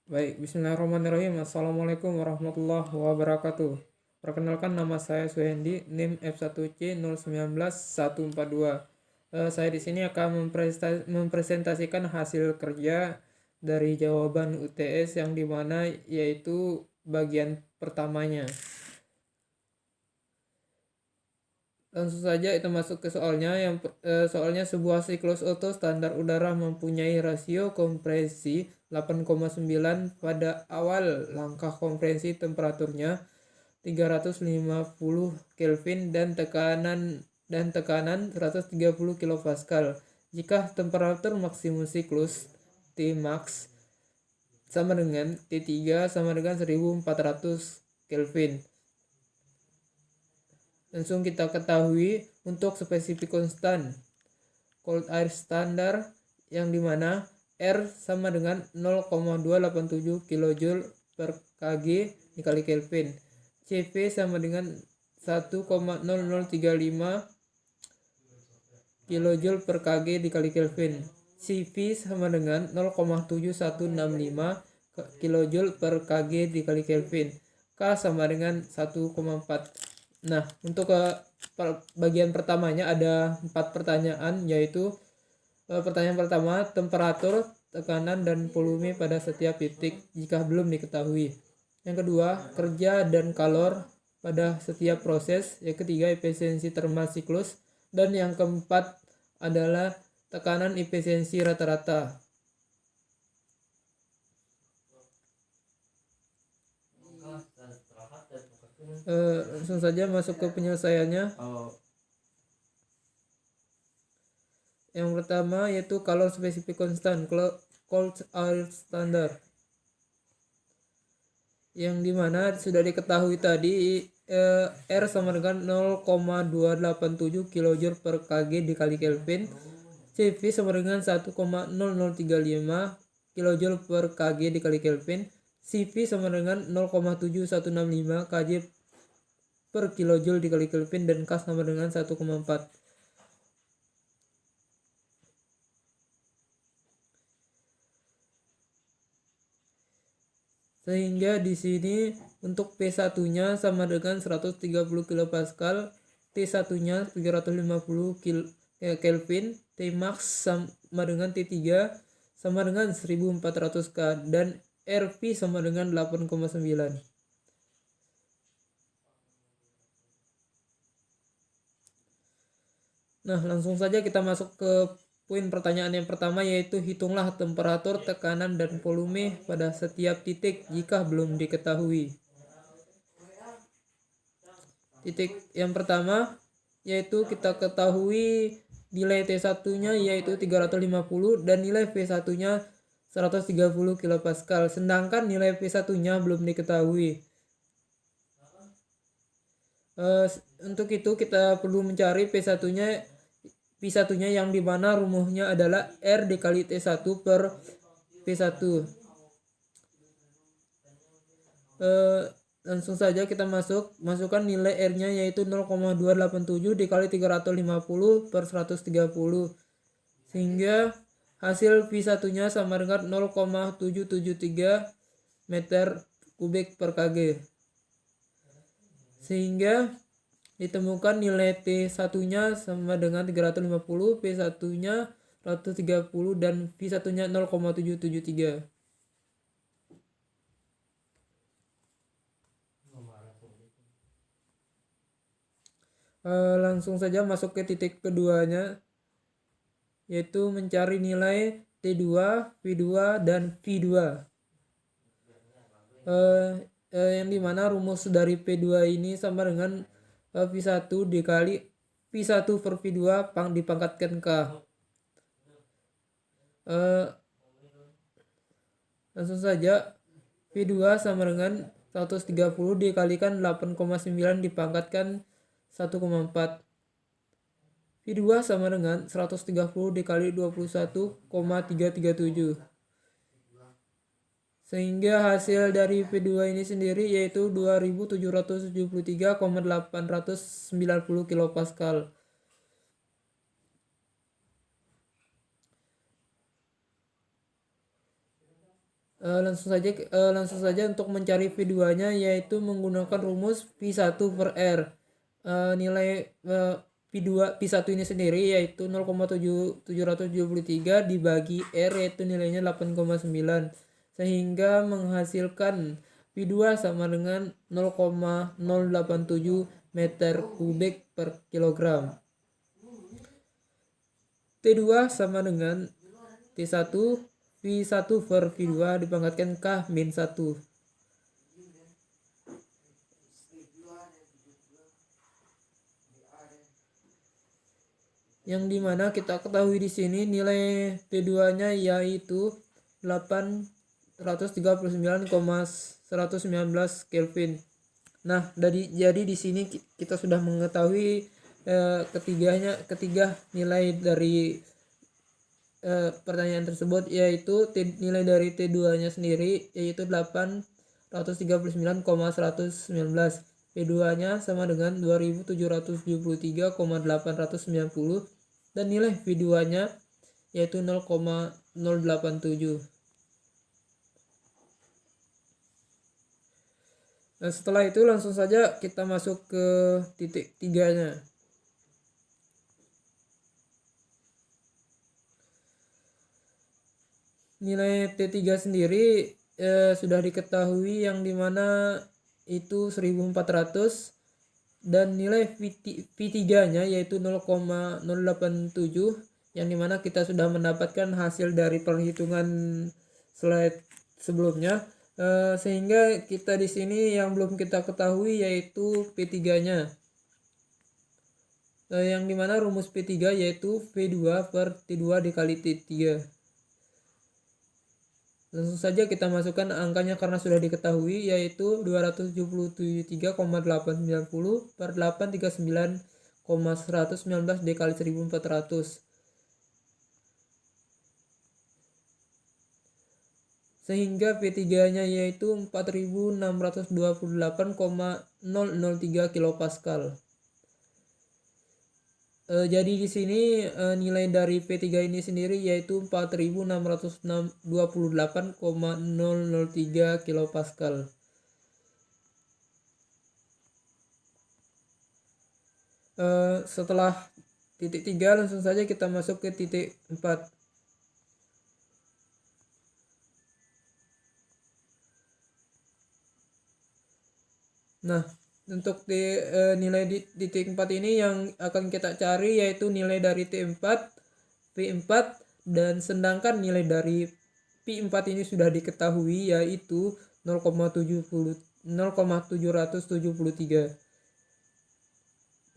Baik, bismillahirrahmanirrahim. Assalamualaikum warahmatullahi wabarakatuh. Perkenalkan, nama saya Suhendi, NIM F1C 019 142. Saya di sini akan mempresentasikan hasil kerja dari jawaban UTS yang dimana yaitu bagian pertamanya. Langsung saja kita masuk ke soalnya. Soalnya sebuah siklus Otto standar udara mempunyai rasio kompresi 8,9 pada awal langkah kompresi, temperaturnya 350 Kelvin dan tekanan 130 kilopascal. Jika temperatur maksimum siklus Tmax sama dengan T3 sama dengan 1400 Kelvin. Langsung kita ketahui untuk spesifik konstan cold air standar yang dimana R sama dengan 0,287 kJ per Kg dikali Kelvin. CV sama dengan 1,0035 kJ per Kg dikali Kelvin. CV sama dengan 0,7165 kJ per Kg dikali Kelvin. K sama dengan 1,4. Nah, untuk bagian pertamanya ada 4 pertanyaan, yaitu pertanyaan pertama, temperatur, tekanan, dan volume pada setiap titik jika belum diketahui. Yang kedua, kerja dan kalor pada setiap proses. Yang ketiga, efisiensi termal siklus. Dan yang keempat adalah tekanan efisiensi rata-rata. Langsung saja masuk ke penyelesaiannya. Yang pertama yaitu calor specific constant, cold air standard, yang dimana sudah diketahui tadi R sama dengan 0,287 kJ per Kg dikali Kelvin. CV sama dengan 1,0035 kJ per Kg dikali Kelvin. CV sama dengan 0,7165 kJ per kJ dikali Kelvin, dan K sama dengan 1,4. Sehingga di sini untuk P1-nya sama dengan 130 kilopascal, T1-nya 350 Kelvin, Tmax sama dengan T3 sama dengan 1400 K, dan RV sama dengan 8,9. Nah, langsung saja kita masuk ke poin pertanyaan yang pertama, yaitu hitunglah temperatur, tekanan, dan volume pada setiap titik jika belum diketahui. Titik yang pertama yaitu kita ketahui nilai T1-nya yaitu 350 dan nilai V1-nya 130 kilopascal, sedangkan nilai V1-nya belum diketahui. Untuk itu kita perlu mencari P1-nya yang dimana rumusnya adalah R dikali T1 per P1. Langsung saja kita masukkan nilai R-nya yaitu 0,287 dikali 350 per 130, sehingga hasil V1-nya sama dengan 0,773 meter kubik per Kg, sehingga ditemukan nilai T1-nya sama dengan 350, P1-nya 130, dan V1-nya 0,773. Langsung saja masuk ke titik keduanya, yaitu mencari nilai T2, V2, dan V2. Yang dimana rumus dari P2 ini sama dengan V1 dikali V1 per V2 dipangkatkan K. Langsung saja V2 sama dengan 130 dikalikan 8,9 dipangkatkan 1,4. V2 sama dengan 130 dikali 21,337. Sehingga hasil dari V2 ini sendiri yaitu 2773,890 kilopascal. Langsung saja untuk mencari V2-nya yaitu menggunakan rumus V1 per R. Nilai V1 ini sendiri yaitu 0,773 dibagi R yaitu nilainya 8,9 sehingga menghasilkan V2 sama dengan 0,087 meter kubik per kilogram. T2 sama dengan T1 V1 per V2 dipangkatkan K-1. Yang dimana kita ketahui di sini nilai T2-nya yaitu 839,119 Kelvin. Nah, jadi di sini kita sudah mengetahui ketiga nilai dari pertanyaan tersebut, yaitu nilai dari T2-nya sendiri yaitu 839,119. P2-nya sama dengan 2773,890 dan nilai V2-nya yaitu 0,087. Nah, setelah itu langsung saja kita masuk ke titik 3-nya. Nilai T3 sendiri sudah diketahui yang dimana itu 1400 dan nilai V3-nya yaitu 0,087 yang dimana kita sudah mendapatkan hasil dari perhitungan slide sebelumnya, sehingga kita di sini yang belum kita ketahui yaitu P3-nya, yang dimana rumus P3 yaitu V2 per T2 dikali T3. Langsung saja kita masukkan angkanya karena sudah diketahui yaitu 273,890 per 839,119 dikali 1400. Sehingga P3-nya yaitu 4628,003 kilopascal. Jadi di sini nilai dari P3 ini sendiri yaitu 4628,003 kilopascal. Setelah titik 3 langsung saja kita masuk ke titik 4. Nah, untuk nilai di titik 4 ini yang akan kita cari yaitu nilai dari T4, P4, dan sedangkan nilai dari P4 ini sudah diketahui yaitu 0,773.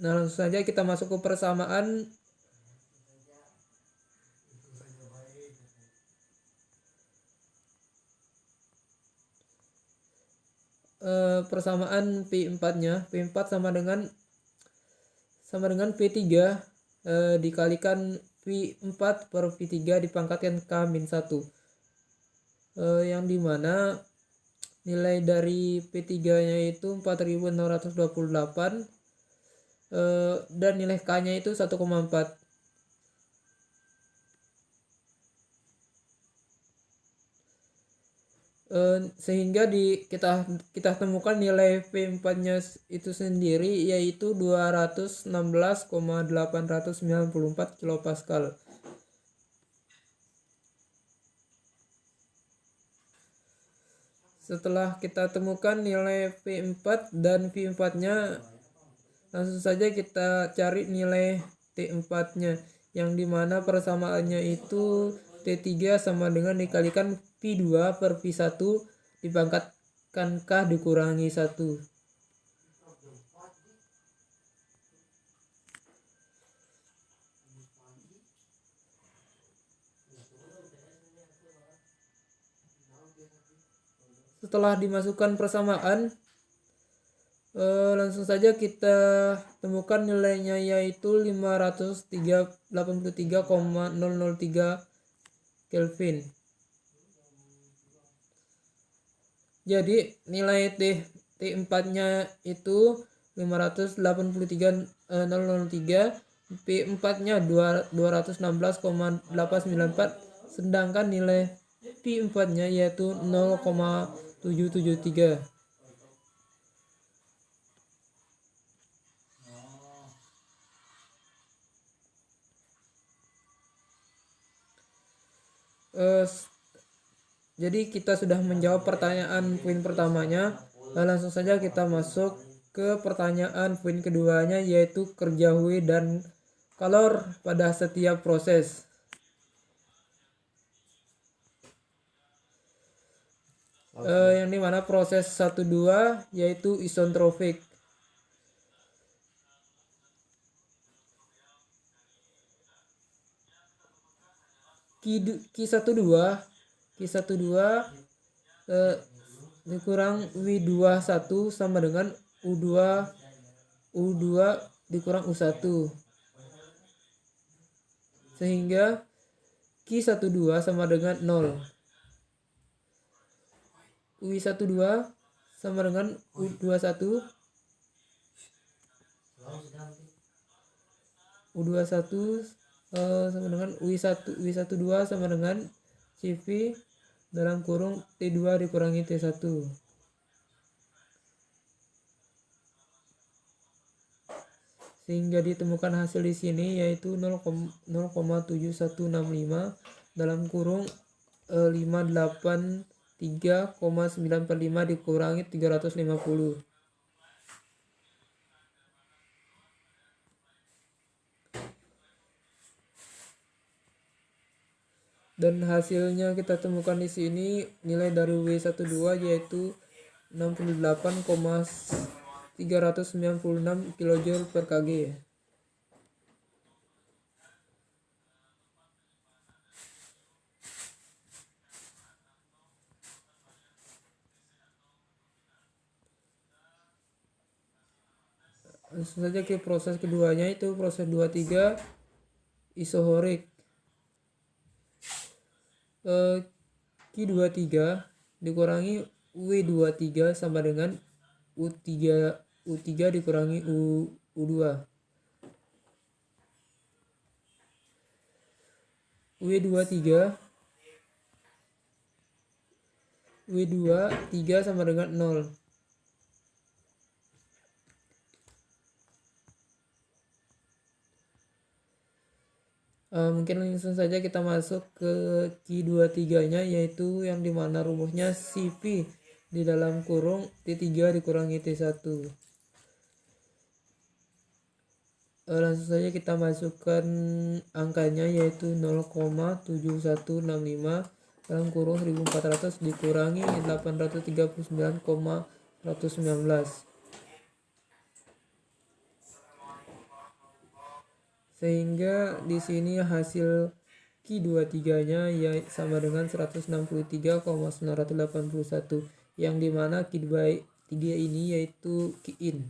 Nah, langsung saja kita masuk ke persamaan. Persamaan P4-nya, P4 sama dengan P3 dikalikan V4 per V3 dipangkatkan K-1, yang dimana nilai dari P3-nya itu 4628 dan nilai K-nya itu 1,4. Sehingga kita temukan nilai P4-nya itu sendiri yaitu 216,894 kilopascal. Setelah kita temukan nilai P4 dan V4-nya, langsung saja kita cari nilai T4-nya yang dimana persamaannya itu T3 sama dengan dikalikan V2 per V1 dipangkatkan K dikurangi 1. Setelah dimasukkan persamaan, langsung saja kita temukan nilainya yaitu 583,003 Kelvin. Jadi nilai T4-nya itu 583,003, P4-nya 216,894, sedangkan nilai pi 4-nya yaitu 0,773. Jadi kita sudah menjawab pertanyaan poin pertamanya. Langsung saja kita masuk ke pertanyaan poin keduanya, yaitu kerja W dan kalor pada setiap proses. Yang dimana proses 1-2 yaitu isentropik. Q12 dikurang W21 sama dengan U2 dikurang U1, sehingga Q12 sama dengan 0. U12 sama dengan U21 sama dengan U12 sama dengan CV dalam kurung T2 dikurangi T1. Sehingga ditemukan hasil di sini yaitu 0,7165 dalam kurung 583,945 dikurangi 350. Dan hasilnya kita temukan di sini nilai dari W12 yaitu 68,396 kJ per Kg. Langsung saja ke proses keduanya, itu proses 23 isohorik. Q23 dikurangi W23 sama dengan U3 dikurangi U2. W23 sama dengan 0. Mungkin langsung saja kita masuk ke Q23-nya, yaitu yang dimana rumusnya CV di dalam kurung T3 dikurangi T1. Langsung saja kita masukkan angkanya, yaitu 0,7165 dalam kurung 1400 dikurangi 839,119. Sehingga di sini hasil Q23-nya ya sama dengan 163,981, yang dimana Q23 ini yaitu Qin.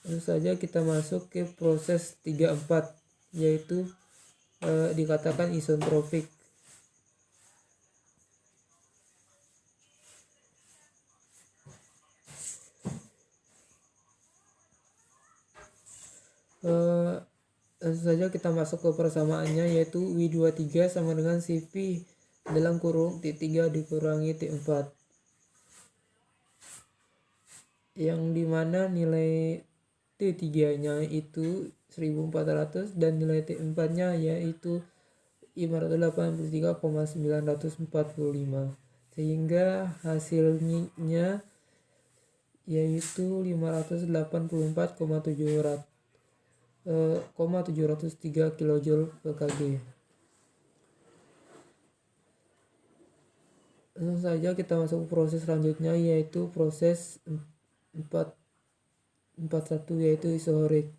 Lalu saja kita masuk ke proses 34, yaitu dikatakan isentropik. Langsung saja kita masuk ke persamaannya, yaitu W23 sama dengan CV dalam kurung T3 dikurangi T4, yang dimana nilai T3 nya itu 1400 dan nilai T4 nya yaitu 583,945, sehingga hasilnya yaitu 584,703 kJ per Kg. Langsung saja kita masuk ke proses selanjutnya, yaitu proses 41 yaitu isohorik.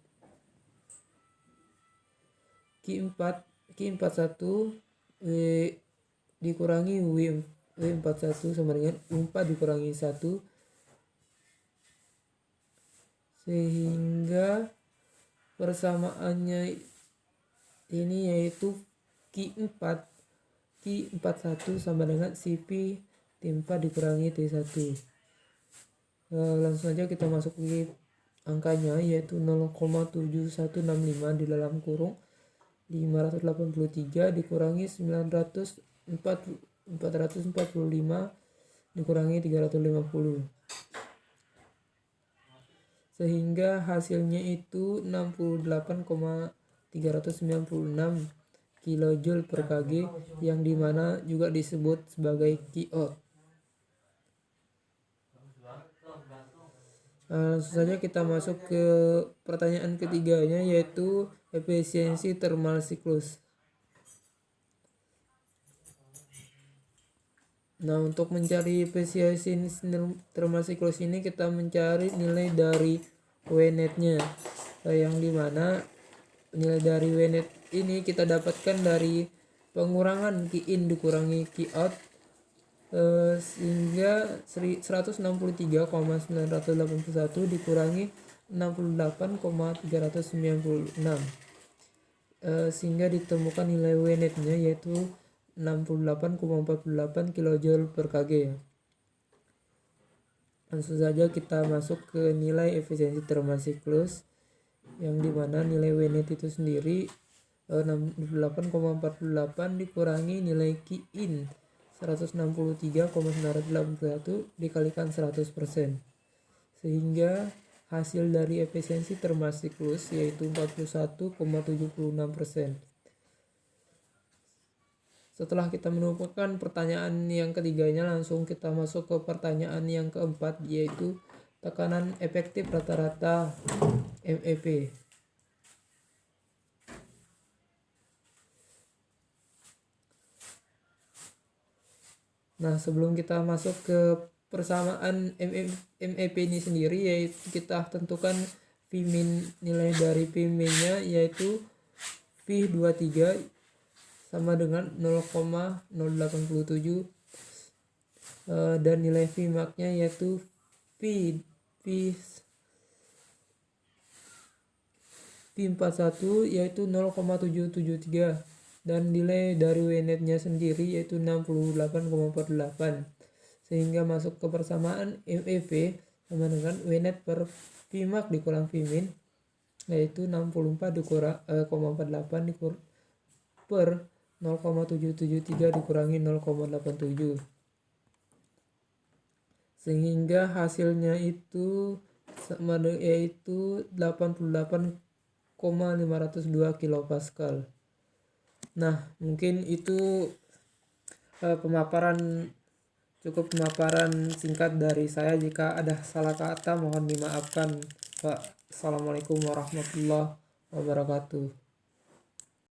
Q41 dikurangi W41 sama dengan U4 dikurangi 1, sehingga persamaannya ini yaitu Q41 sama dengan CV T4 dikurangi T1. Langsung saja kita masuk ke angkanya yaitu 0,7165 di dalam kurung 583 dikurangi 445 dikurangi 350, sehingga hasilnya itu 68,396 kilojoule per kg, yang dimana juga disebut sebagai Q. Langsung saja kita masuk ke pertanyaan ketiganya, yaitu efisiensi thermal siklus. Nah, untuk mencari efisiensi thermal siklus ini kita mencari nilai dari W-net-nya, yang dimana nilai dari W-net ini kita dapatkan dari pengurangan Q-in dikurangi Q-out, sehingga 163,981 dikurangi 68,396, sehingga ditemukan nilai W-net-nya yaitu 68,48 kilojoule per kg. Langsung saja kita masuk ke nilai efisiensi thermal siklus, yang dimana nilai W-net itu sendiri 68,48 dikurangi nilai Q-in 163,981 dikalikan 100%, sehingga hasil dari efisiensi thermal siklus yaitu 41,76%. Setelah kita menemukan pertanyaan yang ketiganya, langsung kita masuk ke pertanyaan yang keempat, yaitu tekanan efektif rata-rata MEP. Nah, sebelum kita masuk ke persamaan MEP ini sendiri, yaitu kita tentukan Vmin, nilai dari Vmin-nya yaitu V23 sama dengan 0,087, dan nilai Vmax-nya yaitu V41 yaitu 0,773, dan nilai dari W-net-nya sendiri yaitu 68,48, sehingga masuk ke persamaan MEP sama dengan W-net per Vmax dikurang Vmin yaitu 64,48 per 0,773 dikurangi 0,87, sehingga hasilnya itu sama yaitu 88,502 kilopascal. Nah, mungkin itu cukup pemaparan singkat dari saya. Jika ada salah kata mohon dimaafkan, Pak. Assalamualaikum warahmatullahi wabarakatuh.